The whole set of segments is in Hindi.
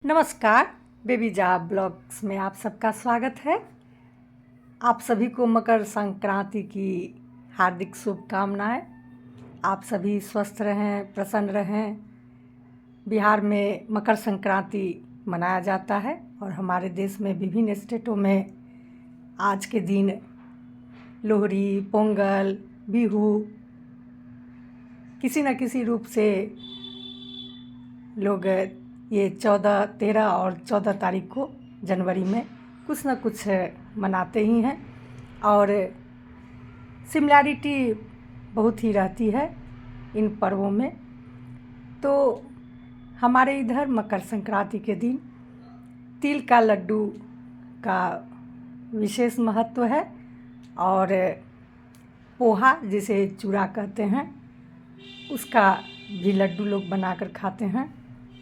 नमस्कार, बेबी जा ब्लॉग्स में आप सबका स्वागत है। आप सभी को मकर संक्रांति की हार्दिक शुभकामनाएं। आप सभी स्वस्थ रहें, प्रसन्न रहें। बिहार में मकर संक्रांति मनाया जाता है और हमारे देश में विभिन्न स्टेटों में आज के दिन लोहड़ी, पोंगल, बिहू किसी न किसी रूप से लोग ये 14, 13 और 14 तारीख को जनवरी में कुछ न कुछ मनाते ही हैं और सिमिलैरिटी बहुत ही रहती है इन पर्वों में। तो हमारे इधर मकर संक्रांति के दिन तिल का लड्डू का विशेष महत्व है और पोहा जिसे चूड़ा कहते हैं उसका भी लड्डू लोग बनाकर खाते हैं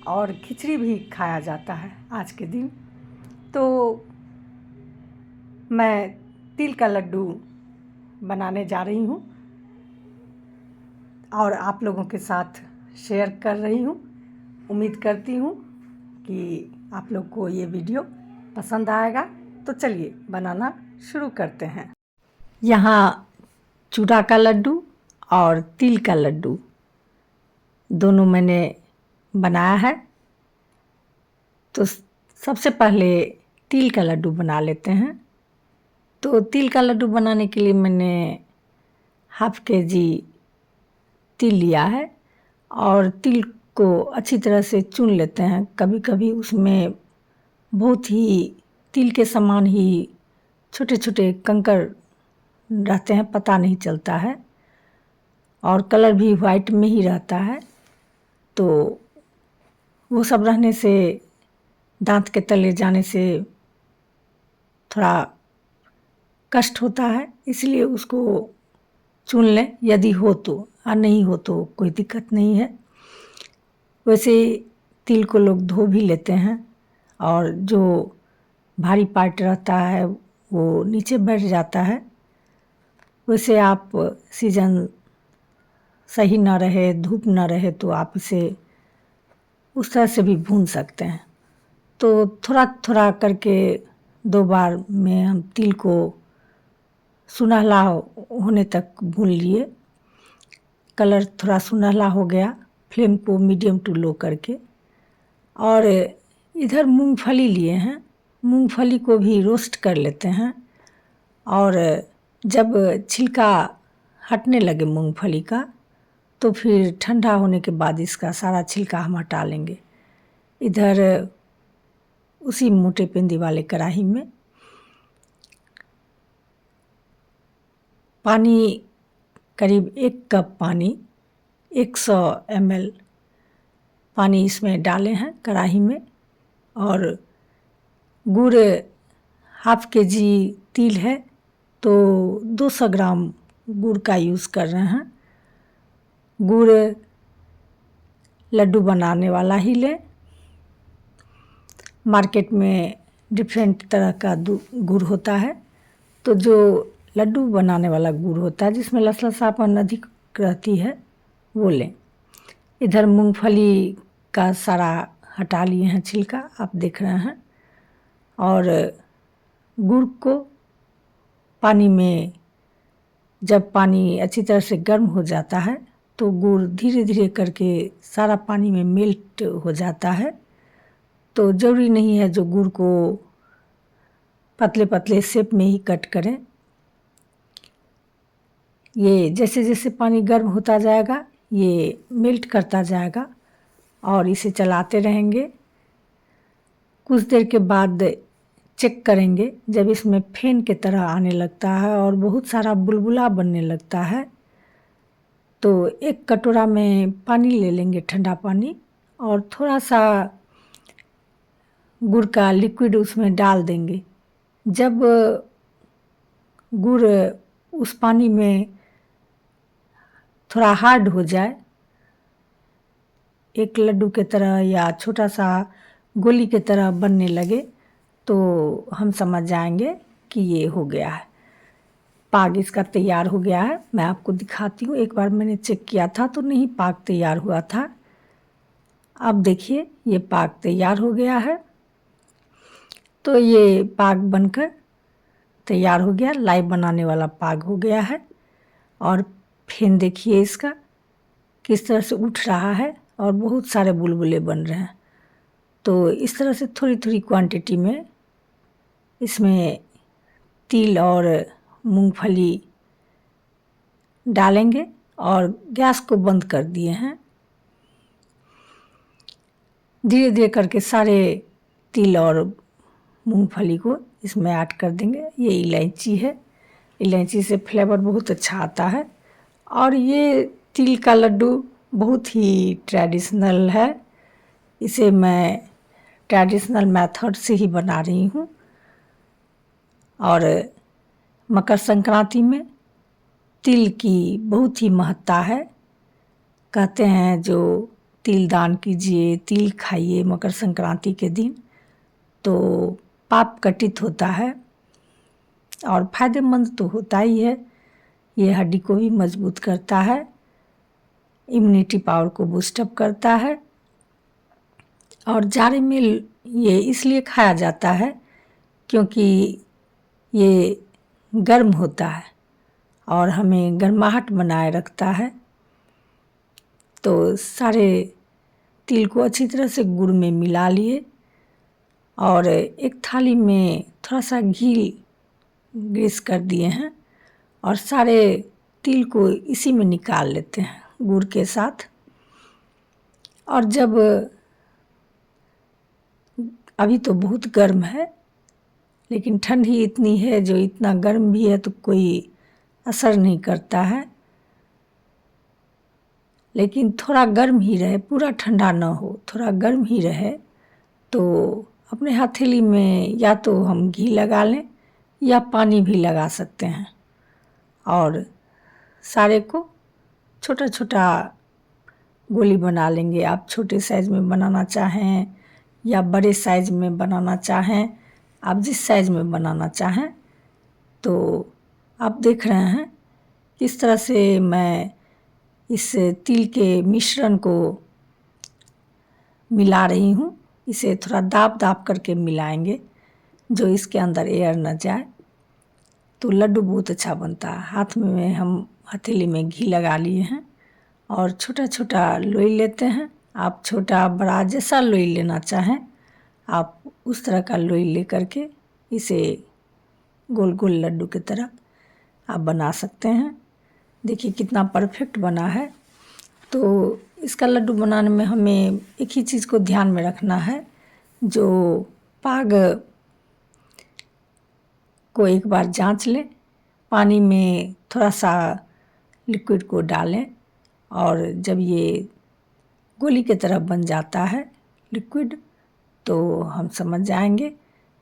और खिचड़ी भी खाया जाता है आज के दिन। तो मैं तिल का लड्डू बनाने जा रही हूँ और आप लोगों के साथ शेयर कर रही हूँ। उम्मीद करती हूँ कि आप लोग को ये वीडियो पसंद आएगा। तो चलिए बनाना शुरू करते हैं। यहाँ चूड़ा का लड्डू और तिल का लड्डू दोनों मैंने बनाया है। तो सबसे पहले तिल का लड्डू बना लेते हैं। तो तिल का लड्डू बनाने के लिए मैंने हाफ केजी तिल लिया है और तिल को अच्छी तरह से चुन लेते हैं। कभी कभी उसमें बहुत ही तिल के समान ही छोटे छोटे कंकड़ रहते हैं, पता नहीं चलता है और कलर भी वाइट में ही रहता है। तो वो सब रहने से दांत के तले जाने से थोड़ा कष्ट होता है, इसलिए उसको चुन लें यदि हो तो, और नहीं हो तो कोई दिक्कत नहीं है। वैसे तिल को लोग धो भी लेते हैं और जो भारी पार्ट रहता है वो नीचे बैठ जाता है। वैसे आप सीजन सही ना रहे, धूप ना रहे तो आप इसे उस तरह से भी भून सकते हैं। तो थोड़ा थोड़ा करके 2 बार में हम तिल को सुनहला होने तक भून लिए। कलर थोड़ा सुनहला हो गया, फ्लेम को मीडियम टू लो करके। और इधर मूंगफली लिए हैं, मूंगफली को भी रोस्ट कर लेते हैं और जब छिलका हटने लगे मूंगफली का तो फिर ठंडा होने के बाद इसका सारा छिलका हम हटा लेंगे। इधर उसी मोटे पेंदी वाले कढ़ाई में पानी, करीब 1 कप पानी, 100 ml पानी इसमें डाले हैं कढ़ाई में। और गुड़ हाफ केजी तिल है तो 200 ग्राम गुड़ का यूज़ कर रहे हैं। गुड़ लड्डू बनाने वाला ही लें। मार्केट में डिफरेंट तरह का गुड़ होता है, तो जो लड्डू बनाने वाला गुड़ होता है जिसमें लसलसापन अधिक रहती है वो लें। इधर मूंगफली का सारा हटा लिए हैं छिलका, आप देख रहे हैं। और गुड़ को पानी में, जब पानी अच्छी तरह से गर्म हो जाता है तो गुड़ धीरे धीरे करके सारा पानी में मेल्ट हो जाता है। तो ज़रूरी नहीं है जो गुड़ को पतले पतले शेप में ही कट करें। ये जैसे जैसे पानी गर्म होता जाएगा ये मेल्ट करता जाएगा और इसे चलाते रहेंगे। कुछ देर के बाद चेक करेंगे, जब इसमें फेन की तरह आने लगता है और बहुत सारा बुलबुला बनने लगता है तो 1 कटोरा में पानी ले लेंगे, ठंडा पानी, और थोड़ा सा गुड़ का लिक्विड उसमें डाल देंगे। जब गुड़ उस पानी में थोड़ा हार्ड हो जाए, एक लड्डू के तरह या छोटा सा गोली के तरह बनने लगे तो हम समझ जाएंगे कि ये हो गया है, पाग इसका तैयार हो गया है। मैं आपको दिखाती हूँ। एक बार मैंने चेक किया था तो नहीं पाग तैयार हुआ था। अब देखिए ये पाक तैयार हो गया है। तो ये पाक बनकर तैयार हो गया, लाई बनाने वाला पाक हो गया है। और फिर देखिए इसका किस तरह से उठ रहा है और बहुत सारे बुलबुले बन रहे हैं। तो इस तरह से थोड़ी थोड़ी क्वांटिटी में इसमें तिल और मूंगफली डालेंगे और गैस को बंद कर दिए हैं। धीरे धीरे करके सारे तिल और मूंगफली को इसमें ऐड कर देंगे। ये इलायची है, इलायची से फ्लेवर बहुत अच्छा आता है। और ये तिल का लड्डू बहुत ही ट्रेडिशनल है। इसे मैं ट्रेडिशनल मेथड से ही बना रही हूँ। और मकर संक्रांति में तिल की बहुत ही महत्ता है। कहते हैं जो तिल दान कीजिए, तिल खाइए मकर संक्रांति के दिन, तो पाप कटित होता है और फायदेमंद तो होता ही है। ये हड्डी को भी मजबूत करता है, इम्यूनिटी पावर को बूस्टअप करता है। और जाड़े में ये इसलिए खाया जाता है क्योंकि ये गर्म होता है और हमें गर्माहट बनाए रखता है। तो सारे तिल को अच्छी तरह से गुड़ में मिला लिए और एक थाली में थोड़ा सा घी ग्रीस कर दिए हैं और सारे तिल को इसी में निकाल लेते हैं गुड़ के साथ। और जब अभी तो बहुत गर्म है, लेकिन ठंड ही इतनी है जो इतना गर्म भी है तो कोई असर नहीं करता है। लेकिन थोड़ा गर्म ही रहे, पूरा ठंडा ना हो, थोड़ा गर्म ही रहे। तो अपने हथेली में या तो हम घी लगा लें या पानी भी लगा सकते हैं और सारे को छोटा छोटा गोली बना लेंगे। आप छोटे साइज़ में बनाना चाहें या बड़े साइज़ में बनाना चाहें, आप जिस साइज़ में बनाना चाहें। तो आप देख रहे हैं किस तरह से मैं इस तिल के मिश्रण को मिला रही हूँ। इसे थोड़ा दाब दाब करके मिलाएंगे जो इसके अंदर एयर न जाए, तो लड्डू बहुत अच्छा बनता है। हाथ में हम हथेली में घी लगा लिए हैं और छोटा छोटा लोई लेते हैं। आप छोटा बड़ा जैसा लोई लेना चाहें आप उस तरह का लोई ले करके इसे गोल गोल लड्डू की तरह आप बना सकते हैं। देखिए कितना परफेक्ट बना है। तो इसका लड्डू बनाने में हमें एक ही चीज़ को ध्यान में रखना है, जो पाग को एक बार जांच लें, पानी में थोड़ा सा लिक्विड को डालें और जब ये गोली की तरह बन जाता है लिक्विड, तो हम समझ जाएंगे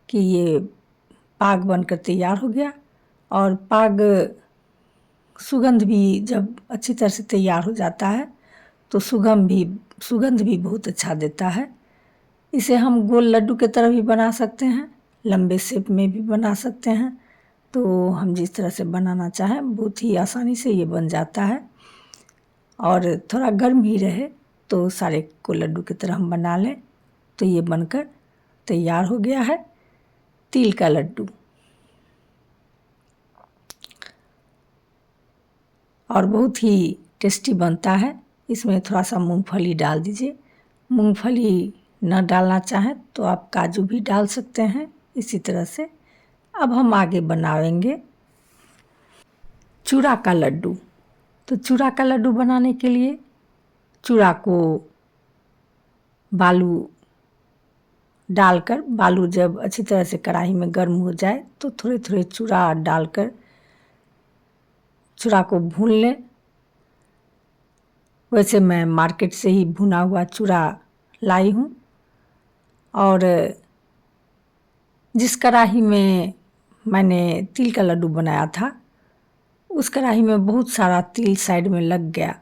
कि ये पाग बनकर तैयार हो गया। और पाग सुगंध भी जब अच्छी तरह से तैयार हो जाता है तो सुगंध भी बहुत अच्छा देता है। इसे हम गोल लड्डू की तरह भी बना सकते हैं, लंबे शेप में भी बना सकते हैं। तो हम जिस तरह से बनाना चाहें बहुत ही आसानी से ये बन जाता है। और थोड़ा गर्म ही रहे तो सारे को लड्डू की तरह हम बना लें तो ये बनकर तैयार हो गया है तिल का लड्डू। और बहुत ही टेस्टी बनता है। इसमें थोड़ा सा मूंगफली डाल दीजिए। मूंगफली न डालना चाहें तो आप काजू भी डाल सकते हैं। इसी तरह से अब हम आगे बनाएंगे चूड़ा का लड्डू। तो चूड़ा का लड्डू बनाने के लिए चूड़ा को बालू डालकर, बालू जब अच्छी तरह से कढ़ाई में गर्म हो जाए तो थोड़े थोड़े चूड़ा डालकर चूड़ा को भून लें। वैसे मैं मार्केट से ही भुना हुआ चूड़ा लाई हूँ। और जिस कढ़ाई में मैंने तिल का लड्डू बनाया था उस कढ़ाई में बहुत सारा तिल साइड में लग गया,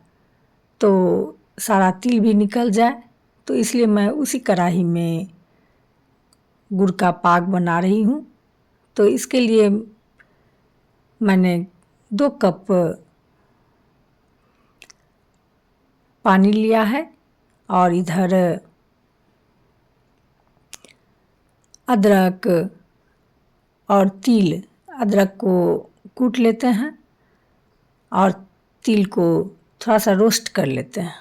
तो सारा तिल भी निकल जाए, तो इसलिए मैं उसी कढ़ाई में गुड़ का पाक बना रही हूँ। तो इसके लिए मैंने 2 कप पानी लिया है और इधर अदरक और तिल, अदरक को कूट लेते हैं और तिल को थोड़ा सा रोस्ट कर लेते हैं।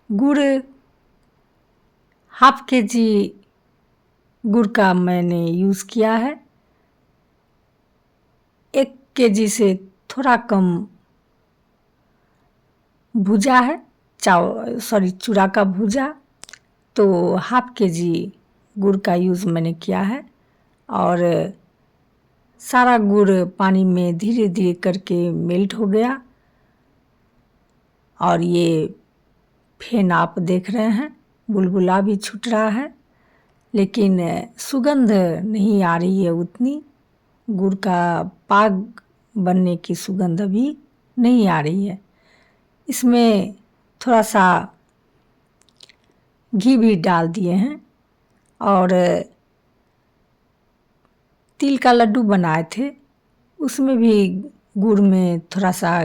गुड़ हाफ केजी गुड़ का मैंने यूज़ किया है। 1 केजी से थोड़ा कम भुजा है, चूड़ा का भुजा, तो हाफ केजी गुड़ का यूज़ मैंने किया है। और सारा गुड़ पानी में धीरे धीरे करके मेल्ट हो गया और ये फेन आप देख रहे हैं, बुलबुला भी छूट रहा है, लेकिन सुगंध नहीं आ रही है उतनी। गुड़ का पाक बनने की सुगंध अभी नहीं आ रही है। इसमें थोड़ा सा घी भी डाल दिए हैं और तिल का लड्डू बनाए थे, उसमें भी गुड़ में थोड़ा सा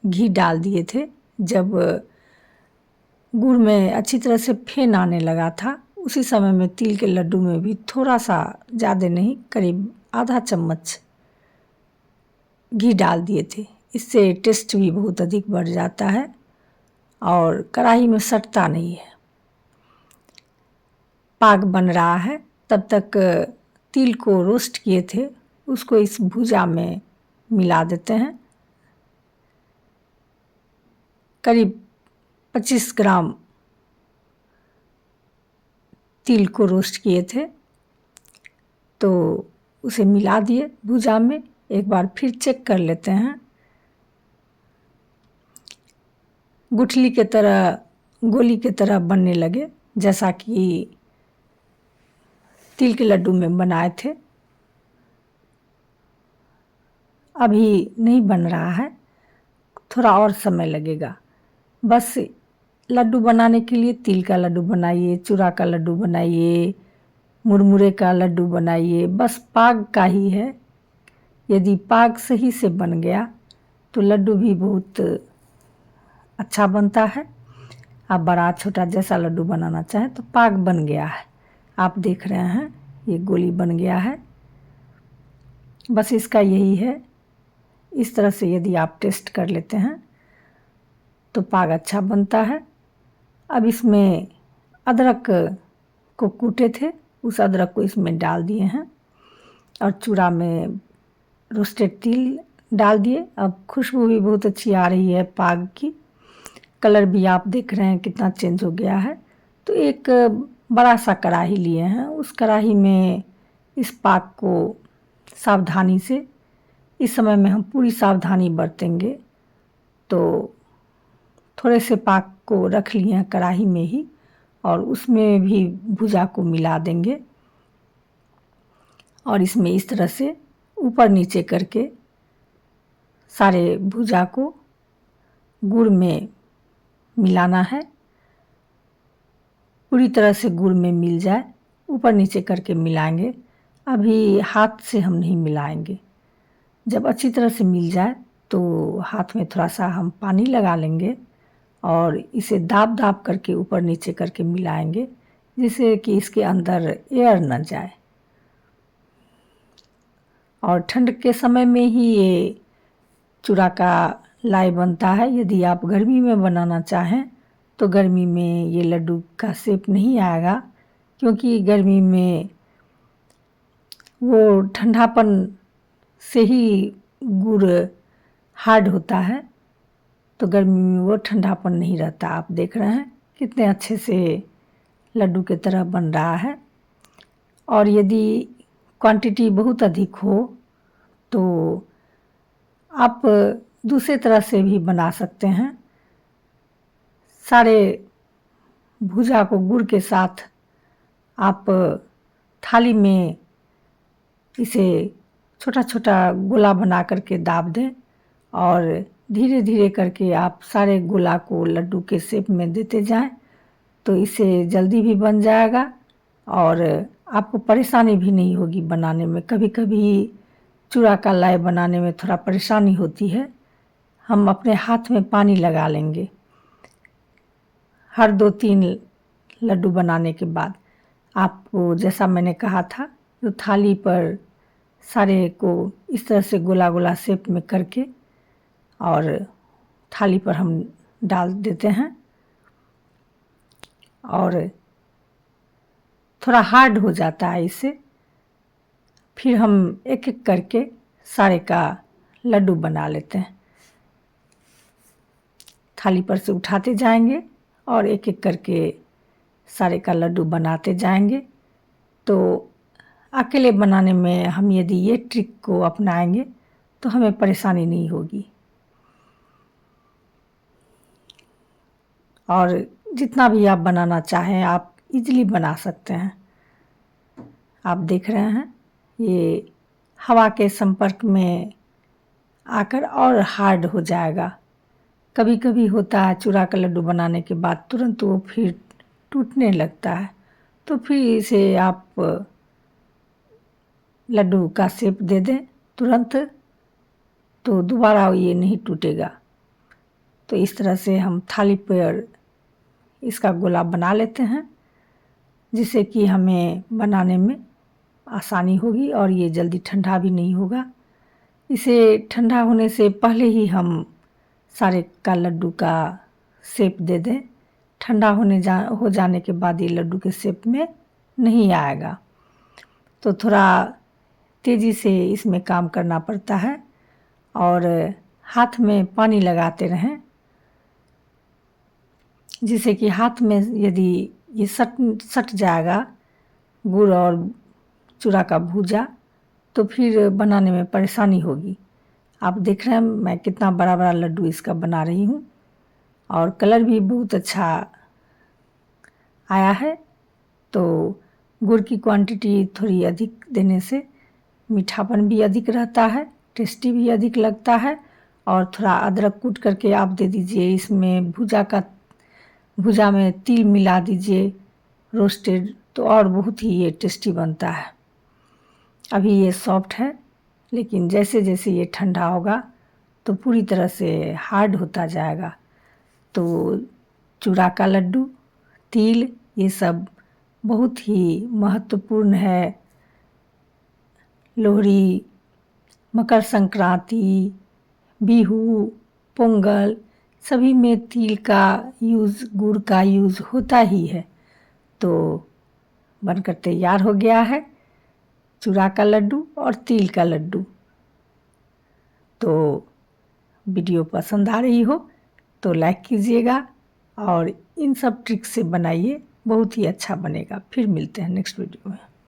घी डाल दिए थे। जब गुड़ में अच्छी तरह से फेन आने लगा था, उसी समय में तिल के लड्डू में भी थोड़ा सा, ज़्यादा नहीं, करीब आधा चम्मच घी डाल दिए थे। इससे टेस्ट भी बहुत अधिक बढ़ जाता है और कढ़ाई में सटता नहीं है। पाक बन रहा है, तब तक तिल को रोस्ट किए थे उसको इस भुजा में मिला देते हैं। करीब 25 ग्राम तिल को रोस्ट किए थे, तो उसे मिला दिए भुजा में। एक बार फिर चेक कर लेते हैं। गुठली के तरह, गोली के तरह बनने लगे, जैसा कि तिल के लड्डू में बनाए थे। अभी नहीं बन रहा है, थोड़ा और समय लगेगा। बस लड्डू बनाने के लिए तिल का लड्डू बनाइए, चूड़ा का लड्डू बनाइए, मुरमुरे का लड्डू बनाइए, बस पाक का ही है। यदि पाक सही से बन गया तो लड्डू भी बहुत अच्छा बनता है। आप बड़ा छोटा जैसा लड्डू बनाना चाहें, तो पाक बन गया है। आप देख रहे हैं ये गोली बन गया है। बस इसका यही है, इस तरह से यदि आप टेस्ट कर लेते हैं तो पाक अच्छा बनता है। अब इसमें अदरक को कूटे थे, उस अदरक को इसमें डाल दिए हैं और चूड़ा में रोस्टेड तिल डाल दिए। अब खुशबू भी बहुत अच्छी आ रही है पाक की। कलर भी आप देख रहे हैं कितना चेंज हो गया है। तो एक बड़ा सा कढ़ाई लिए हैं, उस कढ़ाई में इस पाक को सावधानी से, इस समय में हम पूरी सावधानी बरतेंगे, तो थोड़े से पाक को रख लिए हैं कढ़ाई में ही और उसमें भी भुजा को मिला देंगे और इसमें इस तरह से ऊपर नीचे करके सारे भुजा को गुड़ में मिलाना है। पूरी तरह से गुड़ में मिल जाए, ऊपर नीचे करके मिलाएंगे। अभी हाथ से हम नहीं मिलाएंगे। जब अच्छी तरह से मिल जाए तो हाथ में थोड़ा सा हम पानी लगा लेंगे और इसे दाब दाब करके ऊपर नीचे करके मिलाएंगे, जिससे कि इसके अंदर एयर न जाए। और ठंड के समय में ही ये चूड़ा का लाई बनता है। यदि आप गर्मी में बनाना चाहें तो गर्मी में ये लड्डू का शेप नहीं आएगा, क्योंकि गर्मी में वो ठंडापन से ही गुड़ हार्ड होता है, तो गर्मी में वो ठंडापन नहीं रहता। आप देख रहे हैं कितने अच्छे से लड्डू की तरह बन रहा है। और यदि क्वांटिटी बहुत अधिक हो तो आप दूसरे तरह से भी बना सकते हैं। सारे भुजा को गुड़ के साथ आप थाली में इसे छोटा छोटा गोला बना करके दाब दें और धीरे धीरे करके आप सारे गोला को लड्डू के शेप में देते जाएं, तो इसे जल्दी भी बन जाएगा और आपको परेशानी भी नहीं होगी बनाने में। कभी कभी चूड़ा का लाई बनाने में थोड़ा परेशानी होती है। हम अपने हाथ में पानी लगा लेंगे, हर 2-3 लड्डू बनाने के बाद आपको जैसा मैंने कहा था, तो थाली पर सारे को इस तरह से गोला गोला शेप में करके और थाली पर हम डाल देते हैं और थोड़ा हार्ड हो जाता है इससे। फिर हम एक एक करके सारे का लड्डू बना लेते हैं। थाली पर से उठाते जाएंगे और एक एक करके सारे का लड्डू बनाते जाएंगे। तो अकेले बनाने में हम यदि ये ट्रिक को अपनाएंगे तो हमें परेशानी नहीं होगी और जितना भी आप बनाना चाहें आप इजीली बना सकते हैं। आप देख रहे हैं ये हवा के संपर्क में आकर और हार्ड हो जाएगा। कभी कभी होता है चूड़ा का लड्डू बनाने के बाद तुरंत वो फिर टूटने लगता है, तो फिर इसे आप लड्डू का शेप दे दें तुरंत, तो दोबारा ये नहीं टूटेगा। तो इस तरह से हम थाली पर इसका गोला बना लेते हैं, जिससे कि हमें बनाने में आसानी होगी और ये जल्दी ठंडा भी नहीं होगा। इसे ठंडा होने से पहले ही हम सारे का लड्डू का शेप दे दें। ठंडा हो जाने के बाद ये लड्डू के शेप में नहीं आएगा। तो थोड़ा तेज़ी से इसमें काम करना पड़ता है और हाथ में पानी लगाते रहें, जिससे कि हाथ में यदि ये सट जाएगा गुड़ और चूड़ा का भूजा, तो फिर बनाने में परेशानी होगी। आप देख रहे हैं मैं कितना बड़ा बड़ा लड्डू इसका बना रही हूँ और कलर भी बहुत अच्छा आया है। तो गुड़ की क्वांटिटी थोड़ी अधिक देने से मीठापन भी अधिक रहता है, टेस्टी भी अधिक लगता है। और थोड़ा अदरक कूट करके आप दे दीजिए इसमें, भुजा में तिल मिला दीजिए रोस्टेड, तो और बहुत ही ये टेस्टी बनता है। अभी ये सॉफ्ट है, लेकिन जैसे जैसे ये ठंडा होगा तो पूरी तरह से हार्ड होता जाएगा। तो चूड़ा का लड्डू, तिल, ये सब बहुत ही महत्वपूर्ण है। लोहड़ी, मकर संक्रांति, बिहू, पोंगल, सभी में तिल का यूज़, गुड़ का यूज़ होता ही है। तो बनकर तैयार हो गया है चूड़ा का लड्डू और तिल का लड्डू। तो वीडियो पसंद आ रही हो तो लाइक कीजिएगा और इन सब ट्रिक से बनाइए, बहुत ही अच्छा बनेगा। फिर मिलते हैं नेक्स्ट वीडियो में।